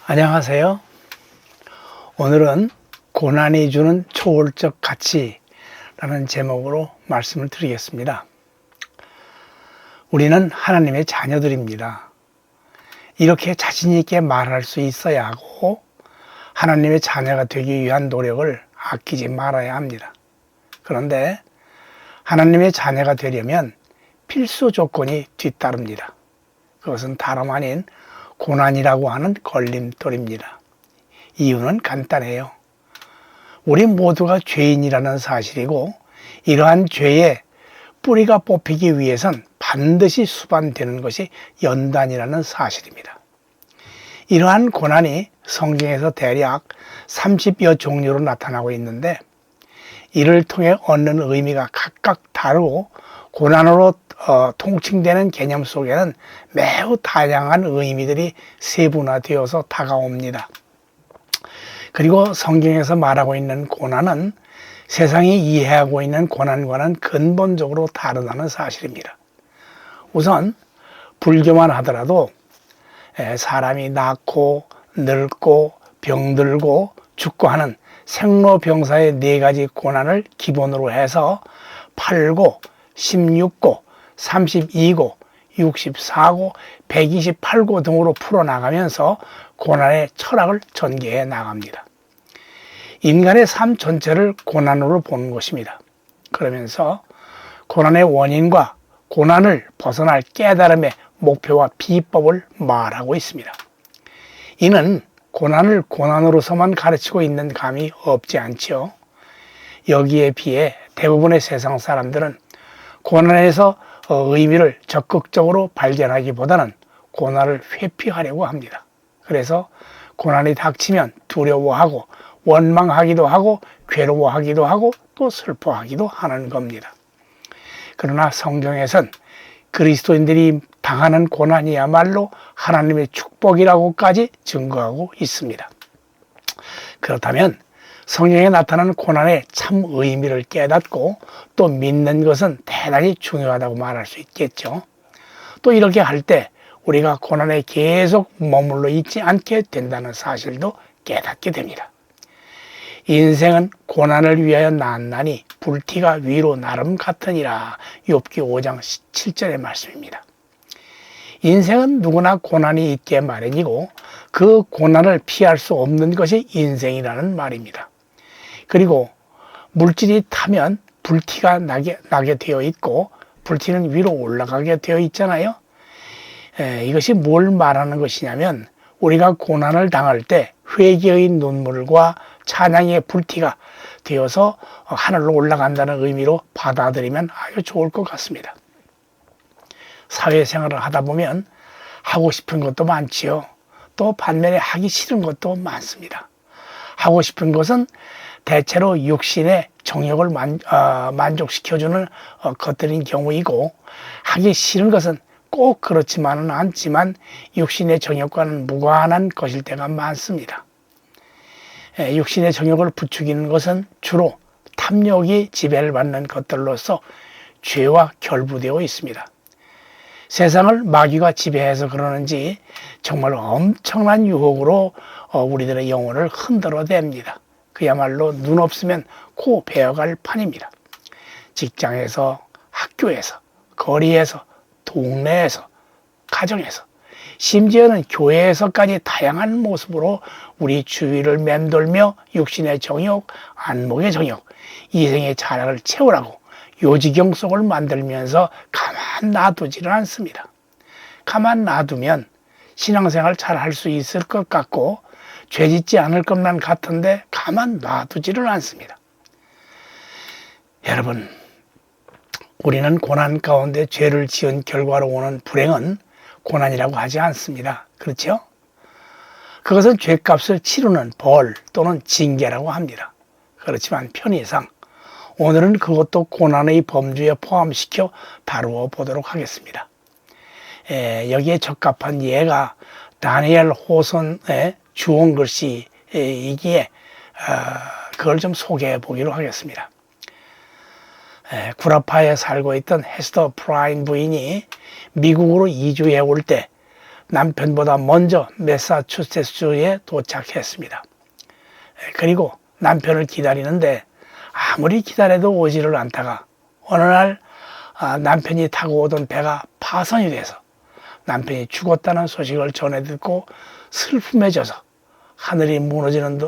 안녕하세요. 오늘은 고난이 주는 초월적 가치라는 제목으로 말씀을 드리겠습니다. 우리는 하나님의 자녀들입니다. 이렇게 자신 있게 말할 수 있어야 하고 하나님의 자녀가 되기 위한 노력을 아끼지 말아야 합니다. 그런데 하나님의 자녀가 되려면 필수 조건이 뒤따릅니다. 그것은 다름 아닌 고난이라고 하는 걸림돌입니다. 이유는 간단해요. 우리 모두가 죄인이라는 사실이고 이러한 죄의 뿌리가 뽑히기 위해선 반드시 수반되는 것이 연단이라는 사실입니다. 이러한 고난이 성경에서 대략 30여 종류로 나타나고 있는데 이를 통해 얻는 의미가 각각 다르고 고난으로 통칭되는 개념 속에는 매우 다양한 의미들이 세분화되어서 다가옵니다. 그리고 성경에서 말하고 있는 고난은 세상이 이해하고 있는 고난과는 근본적으로 다르다는 사실입니다. 우선 불교만 하더라도 사람이 낳고 늙고 병들고 죽고 하는 생로병사의 4가지 고난을 기본으로 해서 8고, 16고, 32고, 64고, 128고 등으로 풀어나가면서 고난의 철학을 전개해 나갑니다. 인간의 삶 전체를 고난으로 보는 것입니다. 그러면서 고난의 원인과 고난을 벗어날 깨달음의 목표와 비법을 말하고 있습니다. 이는 고난을 고난으로서만 가르치고 있는 감이 없지 않지요. 여기에 비해 대부분의 세상 사람들은 고난에서 의미를 적극적으로 발견하기보다는 고난을 회피하려고 합니다. 그래서 고난이 닥치면 두려워하고 원망하기도 하고 괴로워하기도 하고 또 슬퍼하기도 하는 겁니다. 그러나 성경에선 그리스도인들이 당하는 고난이야말로 하나님의 축복이라고까지 증거하고 있습니다. 그렇다면 성경에 나타나는 고난의 참 의미를 깨닫고 또 믿는 것은 대단히 중요하다고 말할 수 있겠죠. 또 이렇게 할 때 우리가 고난에 계속 머물러 있지 않게 된다는 사실도 깨닫게 됩니다. 인생은 고난을 위하여 낳았나니 불티가 위로 나름 같으니라. 욥기 5장 7절의 말씀입니다. 인생은 누구나 고난이 있게 마련이고 그 고난을 피할 수 없는 것이 인생이라는 말입니다. 그리고 물질이 타면 불티가 나게 되어 있고 불티는 위로 올라가게 되어 있잖아요. 이것이 뭘 말하는 것이냐면 우리가 고난을 당할 때 회개의 눈물과 찬양의 불티가 되어서 하늘로 올라간다는 의미로 받아들이면 아주 좋을 것 같습니다. 사회생활을 하다 보면 하고 싶은 것도 많지요. 또 반면에 하기 싫은 것도 많습니다. 하고 싶은 것은 대체로 육신의 정욕을 만족시켜주는 것들인 경우이고 하기 싫은 것은 꼭 그렇지만은 않지만 육신의 정욕과는 무관한 것일 때가 많습니다. 육신의 정욕을 부추기는 것은 주로 탐욕이 지배를 받는 것들로서 죄와 결부되어 있습니다. 세상을 마귀가 지배해서 그러는지 정말 엄청난 유혹으로 우리들의 영혼을 흔들어댑니다. 그야말로 눈 없으면 코 베어갈 판입니다. 직장에서, 학교에서, 거리에서, 동네에서, 가정에서, 심지어는 교회에서까지 다양한 모습으로 우리 주위를 맴돌며 육신의 정욕, 안목의 정욕, 이생의 자랑을 채우라고 요지경 속을 만들면서 가만 놔두지를 않습니다. 가만 놔두면 신앙생활 잘 할 수 있을 것 같고 죄짓지 않을 것만 같은데 가만 놔두지를 않습니다. 여러분, 우리는 고난 가운데 죄를 지은 결과로 오는 불행은 고난이라고 하지 않습니다. 그렇죠? 그것은 죄값을 치르는 벌 또는 징계라고 합니다. 그렇지만 편의상 오늘은 그것도 고난의 범주에 포함시켜 다루어 보도록 하겠습니다. 여기에 적합한 예가 다니엘 호선의 주온 글씨이기에 그걸 좀 소개해 보기로 하겠습니다. 구라파에 살고 있던 헤스터 프라인 부인이 미국으로 이주해 올 때 남편보다 먼저 매사추세츠주에 도착했습니다. 그리고 남편을 기다리는데 아무리 기다려도 오지를 않다가 어느 날 남편이 타고 오던 배가 파손이 돼서 남편이 죽었다는 소식을 전해 듣고 슬픔에 져서 하늘이 무너지는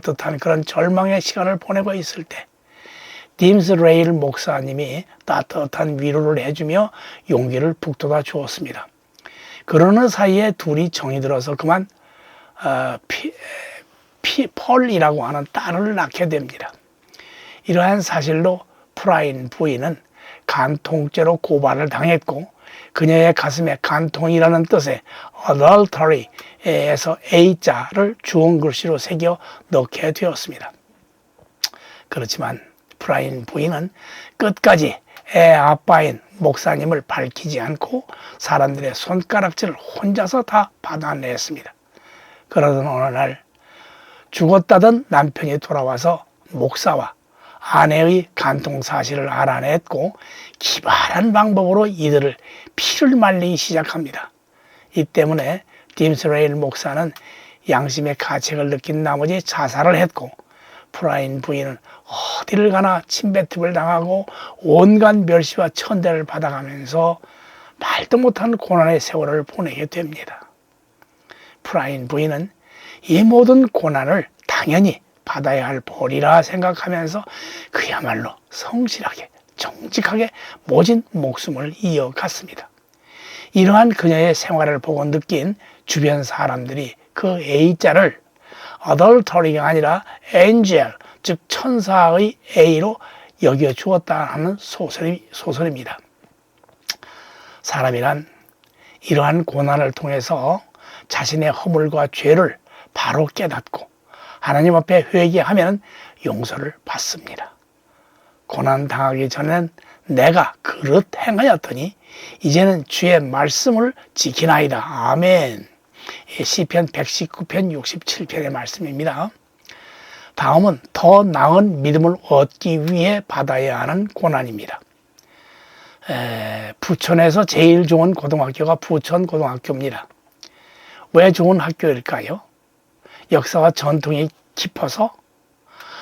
듯한 그런 절망의 시간을 보내고 있을 때 딤스 레일 목사님이 따뜻한 위로를 해주며 용기를 북돋아 주었습니다. 그러는 사이에 둘이 정이 들어서 그만 펄이라고 하는 딸을 낳게 됩니다. 이러한 사실로 프라인 부인은 간통죄로 고발을 당했고 그녀의 가슴에 간통이라는 뜻의 adultery에서 A자를 주원 글씨로 새겨 넣게 되었습니다. 그렇지만 프라인 부인은 끝까지 애 아빠인 목사님을 밝히지 않고 사람들의 손가락질을 혼자서 다 받아냈습니다. 그러던 어느 날 죽었다던 남편이 돌아와서 목사와 아내의 간통 사실을 알아냈고 기발한 방법으로 이들을 피를 말리기 시작합니다. 이 때문에 딤스 레일 목사는 양심의 가책을 느낀 나머지 자살을 했고 프라인 부인은 어디를 가나 침뱉음을 당하고 온갖 멸시와 천대를 받아가면서 말도 못한 고난의 세월을 보내게 됩니다. 프라인 부인은 이 모든 고난을 당연히 받아야 할 벌이라 생각하면서 그야말로 성실하게 정직하게 모진 목숨을 이어갔습니다. 이러한 그녀의 생활을 보고 느낀 주변 사람들이 그 A자를 adultery가 아니라 angel, 즉 천사의 A로 여겨주었다 하는 소설입니다. 사람이란 이러한 고난을 통해서 자신의 허물과 죄를 바로 깨닫고 하나님 앞에 회개하면 용서를 받습니다. 고난 당하기 전엔 내가 그릇 행하였더니 이제는 주의 말씀을 지키나이다. 아멘. 시편 119편 67편의 말씀입니다. 다음은 더 나은 믿음을 얻기 위해 받아야 하는 고난입니다. 부천에서 제일 좋은 고등학교가 부천고등학교입니다. 왜 좋은 학교일까요? 역사와 전통이 깊어서?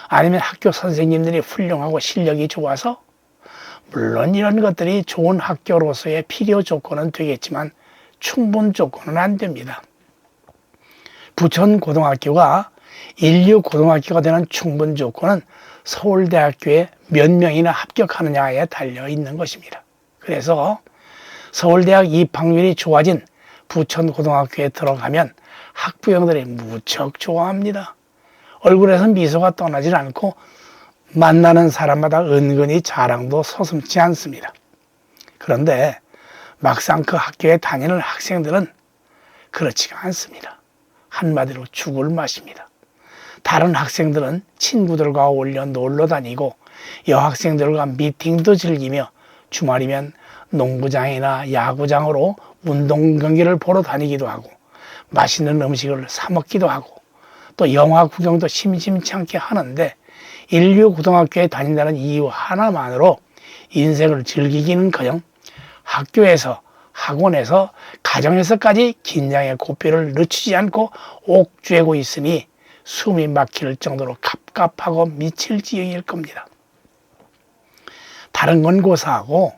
아니면 학교 선생님들이 훌륭하고 실력이 좋아서? 물론 이런 것들이 좋은 학교로서의 필요 조건은 되겠지만 충분 조건은 안 됩니다. 부천고등학교가 인류고등학교가 되는 충분 조건은 서울대학교에 몇 명이나 합격하느냐에 달려 있는 것입니다. 그래서 서울대학 입학률이 좋아진 부천고등학교에 들어가면 학부형들이 무척 좋아합니다. 얼굴에서 미소가 떠나질 않고 만나는 사람마다 은근히 자랑도 서슴지 않습니다. 그런데 막상 그 학교에 다니는 학생들은 그렇지가 않습니다. 한마디로 죽을 맛입니다. 다른 학생들은 친구들과 어울려 놀러 다니고 여학생들과 미팅도 즐기며 주말이면 농구장이나 야구장으로 운동 경기를 보러 다니기도 하고 맛있는 음식을 사 먹기도 하고 또 영화 구경도 심심치 않게 하는데 인류고등학교에 다닌다는 이유 하나만으로 인생을 즐기기는커녕 학교에서 학원에서 가정에서까지 긴장의 고삐를 늦추지 않고 옥죄고 있으니 숨이 막힐 정도로 갑갑하고 미칠 지경일 겁니다. 다른 건 고사하고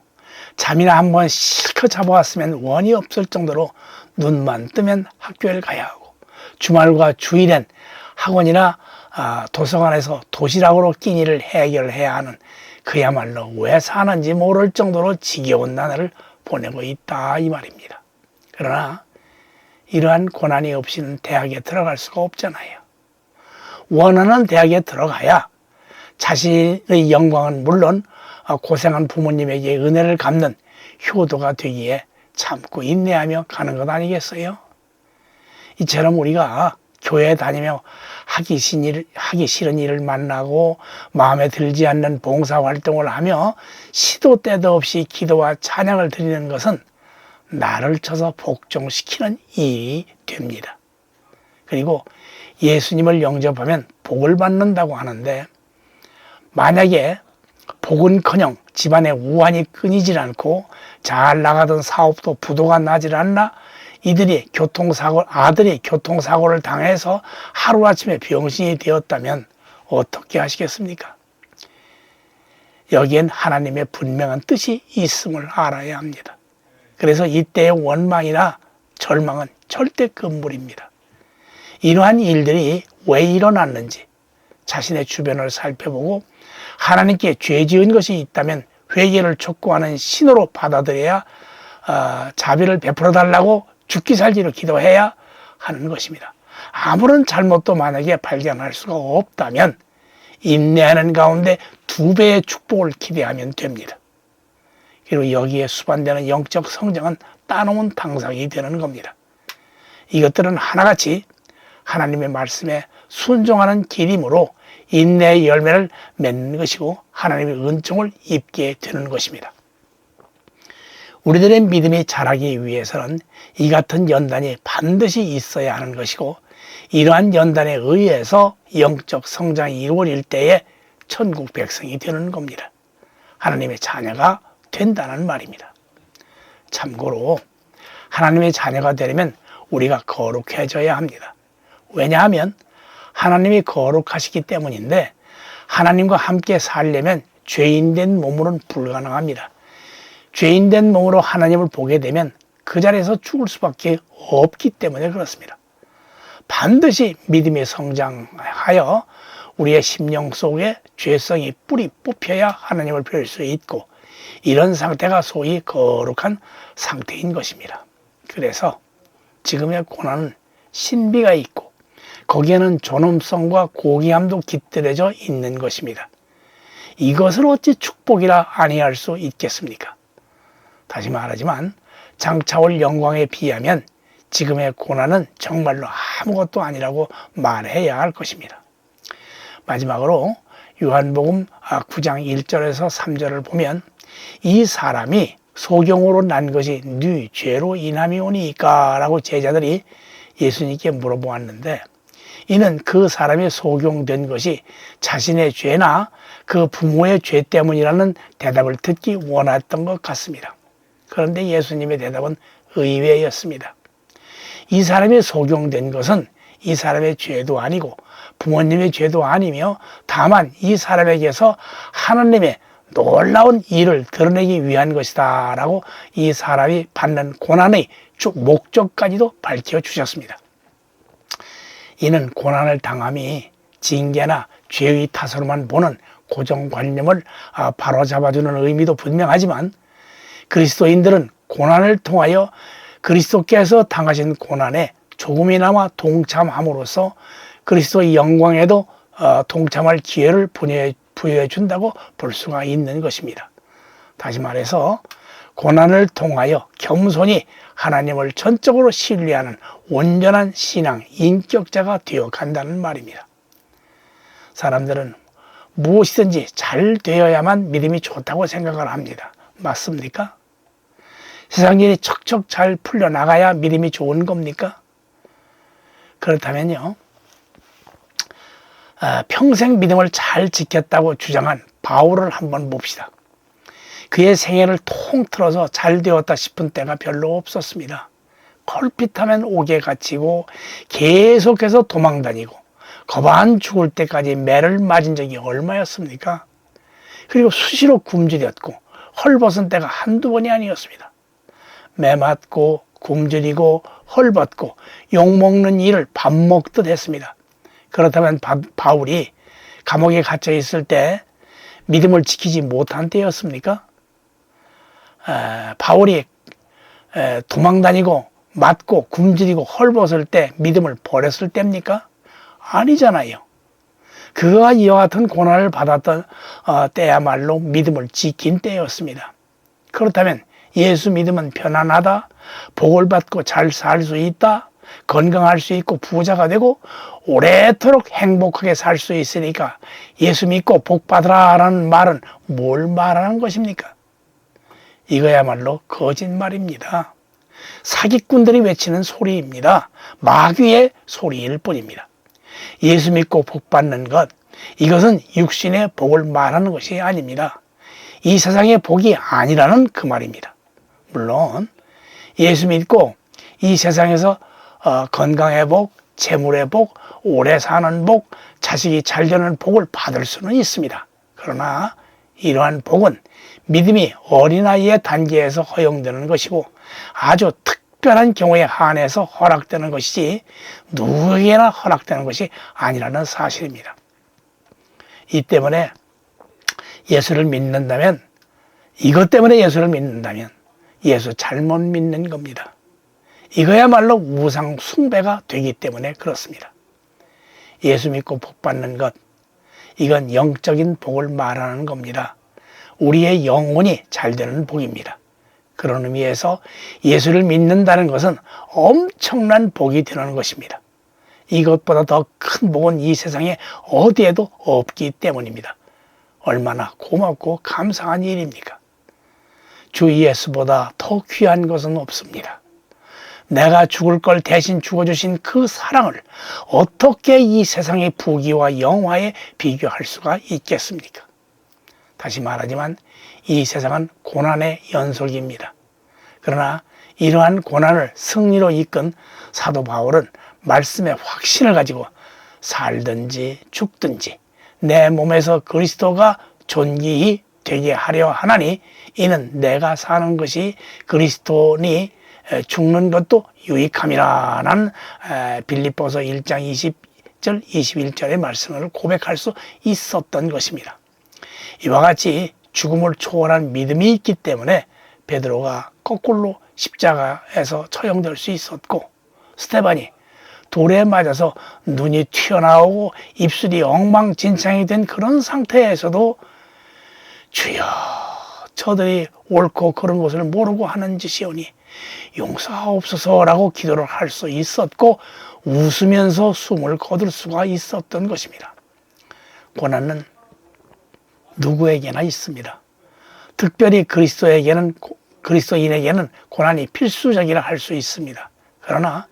잠이나 한번 실컷 잡아왔으면 원이 없을 정도로 눈만 뜨면 학교에 가야 하고 주말과 주일엔 학원이나 도서관에서 도시락으로 끼니를 해결해야 하는 그야말로 왜 사는지 모를 정도로 지겨운 나날을 보내고 있다 이 말입니다. 그러나 이러한 고난이 없이는 대학에 들어갈 수가 없잖아요. 원하는 대학에 들어가야 자신의 영광은 물론 고생한 부모님에게 은혜를 갚는 효도가 되기에 참고 인내하며 가는 것 아니겠어요? 이처럼 우리가 교회에 다니며 하기 싫은 일을 만나고 마음에 들지 않는 봉사활동을 하며 시도 때도 없이 기도와 찬양을 드리는 것은 나를 쳐서 복종시키는 일이 됩니다. 그리고 예수님을 영접하면 복을 받는다고 하는데 만약에 복은커녕 집안에 우환이 끊이질 않고 잘 나가던 사업도 부도가 나질 않나 아들이 교통사고를 당해서 하루아침에 병신이 되었다면 어떻게 하시겠습니까? 여기엔 하나님의 분명한 뜻이 있음을 알아야 합니다. 그래서 이때의 원망이나 절망은 절대 금물입니다. 이러한 일들이 왜 일어났는지 자신의 주변을 살펴보고 하나님께 죄 지은 것이 있다면 회개를 촉구하는 신호로 받아들여야 자비를 베풀어 달라고 죽기 살기로 기도해야 하는 것입니다. 아무런 잘못도 만약에 발견할 수가 없다면 인내하는 가운데 2배의 축복을 기대하면 됩니다. 그리고 여기에 수반되는 영적 성장은 따놓은 당상이 되는 겁니다. 이것들은 하나같이 하나님의 말씀에 순종하는 길이므로 인내의 열매를 맺는 것이고 하나님의 은총을 입게 되는 것입니다. 우리들의 믿음이 자라기 위해서는 이 같은 연단이 반드시 있어야 하는 것이고 이러한 연단에 의해서 영적 성장이 이루어질 때에 천국 백성이 되는 겁니다. 하나님의 자녀가 된다는 말입니다. 참고로 하나님의 자녀가 되려면 우리가 거룩해져야 합니다. 왜냐하면 하나님이 거룩하시기 때문인데 하나님과 함께 살려면 죄인된 몸으로는 불가능합니다. 죄인된 몸으로 하나님을 보게 되면 그 자리에서 죽을 수밖에 없기 때문에 그렇습니다. 반드시 믿음이 성장하여 우리의 심령 속에 죄성이 뿌리 뽑혀야 하나님을 뵐 수 있고 이런 상태가 소위 거룩한 상태인 것입니다. 그래서 지금의 고난은 신비가 있고 거기에는 존엄성과 고귀함도 깃들여져 있는 것입니다. 이것을 어찌 축복이라 아니할 수 있겠습니까? 다시 말하지만 장차올 영광에 비하면 지금의 고난은 정말로 아무것도 아니라고 말해야 할 것입니다. 마지막으로 요한복음 9장 1절에서 3절을 보면 이 사람이 소경으로 난 것이 네 죄로 인함이오니까 라고 제자들이 예수님께 물어보았는데 이는 그 사람이 소경된 것이 자신의 죄나 그 부모의 죄 때문이라는 대답을 듣기 원했던 것 같습니다. 그런데 예수님의 대답은 의외였습니다. 이 사람이 소경된 것은 이 사람의 죄도 아니고 부모님의 죄도 아니며 다만 이 사람에게서 하나님의 놀라운 일을 드러내기 위한 것이다 라고 이 사람이 받는 고난의 목적까지도 밝혀주셨습니다. 이는 고난을 당함이 징계나 죄의 탓으로만 보는 고정관념을 바로잡아주는 의미도 분명하지만 그리스도인들은 고난을 통하여 그리스도께서 당하신 고난에 조금이나마 동참함으로써 그리스도의 영광에도 동참할 기회를 부여해 준다고 볼 수가 있는 것입니다. 다시 말해서 고난을 통하여 겸손히 하나님을 전적으로 신뢰하는 온전한 신앙, 인격자가 되어간다는 말입니다. 사람들은 무엇이든지 잘 되어야만 믿음이 좋다고 생각을 합니다. 맞습니까? 세상 일이 척척 잘 풀려나가야 믿음이 좋은 겁니까? 그렇다면요, 평생 믿음을 잘 지켰다고 주장한 바울을 한번 봅시다. 그의 생애를 통틀어서 잘 되었다 싶은 때가 별로 없었습니다. 걸핏하면 옥에 갇히고 계속해서 도망다니고 거반 죽을 때까지 매를 맞은 적이 얼마였습니까? 그리고 수시로 굶주렸고 헐벗은 때가 한두 번이 아니었습니다. 매 맞고 굶주리고 헐벗고 욕먹는 일을 밥 먹듯 했습니다. 그렇다면 바울이 감옥에 갇혀 있을 때 믿음을 지키지 못한 때였습니까? 바울이 도망다니고 맞고 굶주리고 헐벗을 때 믿음을 버렸을 때입니까? 아니잖아요. 그와 이와 같은 고난을 받았던 때야말로 믿음을 지킨 때였습니다. 그렇다면 예수 믿으면 편안하다, 복을 받고 잘 살 수 있다, 건강할 수 있고 부자가 되고 오래도록 행복하게 살 수 있으니까 예수 믿고 복 받으라 라는 말은 뭘 말하는 것입니까? 이거야말로 거짓말입니다. 사기꾼들이 외치는 소리입니다. 마귀의 소리일 뿐입니다. 예수 믿고 복 받는 것, 이것은 육신의 복을 말하는 것이 아닙니다. 이 세상의 복이 아니라는 그 말입니다. 물론 예수 믿고 이 세상에서 건강의 복, 재물의 복, 오래 사는 복, 자식이 잘 되는 복을 받을 수는 있습니다. 그러나 이러한 복은 믿음이 어린아이의 단계에서 허용되는 것이고 아주 특별한 경우에 한해서 허락되는 것이지 누구에게나 허락되는 것이 아니라는 사실입니다. 이 때문에 예수를 믿는다면, 이것 때문에 예수를 믿는다면 예수 잘못 믿는 겁니다. 이거야말로 우상 숭배가 되기 때문에 그렇습니다. 예수 믿고 복 받는 것, 이건 영적인 복을 말하는 겁니다. 우리의 영혼이 잘 되는 복입니다. 그런 의미에서 예수를 믿는다는 것은 엄청난 복이 되는 것입니다. 이것보다 더 큰 복은 이 세상에 어디에도 없기 때문입니다. 얼마나 고맙고 감사한 일입니까? 주 예수보다 더 귀한 것은 없습니다. 내가 죽을 걸 대신 죽어주신 그 사랑을 어떻게 이 세상의 부귀와 영화에 비교할 수가 있겠습니까? 다시 말하지만 이 세상은 고난의 연속입니다. 그러나 이러한 고난을 승리로 이끈 사도 바울은 말씀의 확신을 가지고 살든지 죽든지 내 몸에서 그리스도가 존귀히 되게 하려 하나니 이는 내가 사는 것이 그리스도니 죽는 것도 유익함이라는 빌립보서 1장 20절 21절의 말씀을 고백할 수 있었던 것입니다. 이와 같이 죽음을 초월한 믿음이 있기 때문에 베드로가 거꾸로 십자가에서 처형될 수 있었고, 스데반이 돌에 맞아서 눈이 튀어나오고 입술이 엉망진창이 된 그런 상태에서도 주여 저들이 옳고 그른 것을 모르고 하는 짓이오니 용서하옵소서라고 기도를 할 수 있었고 웃으면서 숨을 거둘 수가 있었던 것입니다. 고난은 누구에게나 있습니다. 특별히 그리스도인에게는 고난이 필수적이라 할 수 있습니다. 그러나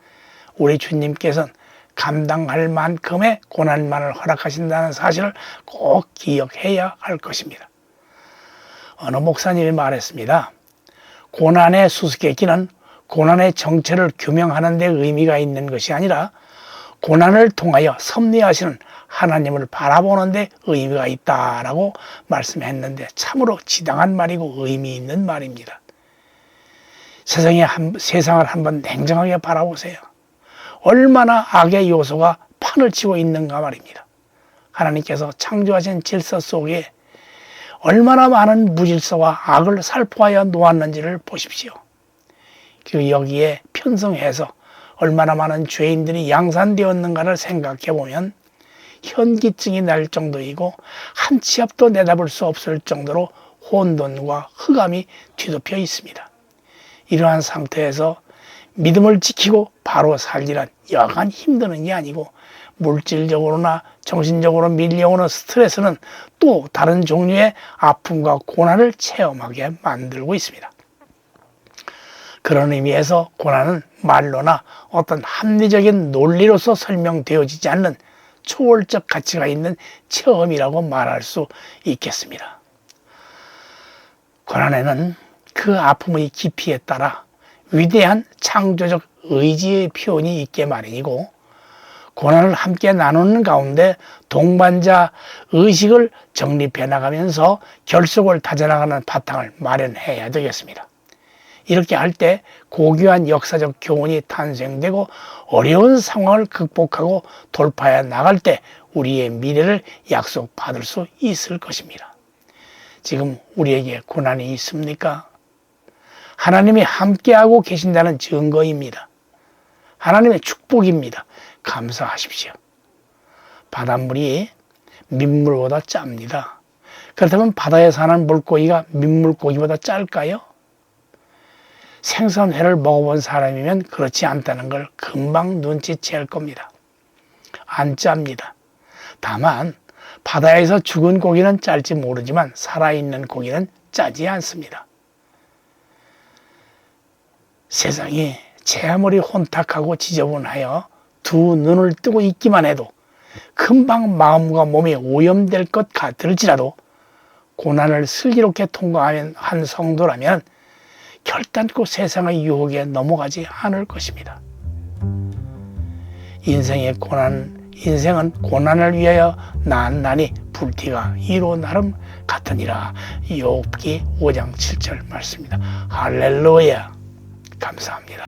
우리 주님께서는 감당할 만큼의 고난만을 허락하신다는 사실을 꼭 기억해야 할 것입니다. 어느 목사님이 말했습니다. 고난의 수수께끼는 고난의 정체를 규명하는 데 의미가 있는 것이 아니라 고난을 통하여 섭리하시는 하나님을 바라보는 데 의미가 있다라고 말씀했는데 참으로 지당한 말이고 의미 있는 말입니다. 세상을 한번 냉정하게 바라보세요. 얼마나 악의 요소가 판을 치고 있는가 말입니다. 하나님께서 창조하신 질서 속에 얼마나 많은 무질서와 악을 살포하여 놓았는지를 보십시오. 그 여기에 편성해서 얼마나 많은 죄인들이 양산되었는가를 생각해 보면 현기증이 날 정도이고 한 치 앞도 내다볼 수 없을 정도로 혼돈과 흑암이 뒤덮여 있습니다. 이러한 상태에서 믿음을 지키고 바로 살기란 여간 힘드는 게 아니고 물질적으로나 정신적으로 밀려오는 스트레스는 또 다른 종류의 아픔과 고난을 체험하게 만들고 있습니다. 그런 의미에서 고난은 말로나 어떤 합리적인 논리로서 설명되어지지 않는 초월적 가치가 있는 체험이라고 말할 수 있겠습니다. 고난에는 그 아픔의 깊이에 따라 위대한 창조적 의지의 표현이 있게 마련이고 고난을 함께 나누는 가운데 동반자 의식을 정립해 나가면서 결속을 다져나가는 바탕을 마련해야 되겠습니다. 이렇게 할 때 고귀한 역사적 교훈이 탄생되고 어려운 상황을 극복하고 돌파해 나갈 때 우리의 미래를 약속받을 수 있을 것입니다. 지금 우리에게 고난이 있습니까? 하나님이 함께하고 계신다는 증거입니다. 하나님의 축복입니다. 감사하십시오. 바닷물이 민물보다 짭니다. 그렇다면 바다에 사는 물고기가 민물고기보다 짤까요? 생선회를 먹어본 사람이면 그렇지 않다는 걸 금방 눈치챌 겁니다. 안 짭니다. 다만 바다에서 죽은 고기는 짤지 모르지만 살아있는 고기는 짜지 않습니다. 세상이 제 아무리 혼탁하고 지저분하여 두 눈을 뜨고 있기만 해도 금방 마음과 몸이 오염될 것 같을지라도 고난을 슬기롭게 통과한 한 성도라면 결단코 세상의 유혹에 넘어가지 않을 것입니다. 인생은 고난을 위하여 나나니 불티가 이로 나름 같으니라. 욥기 5장 7절 말씀입니다. 할렐루야. 감사합니다.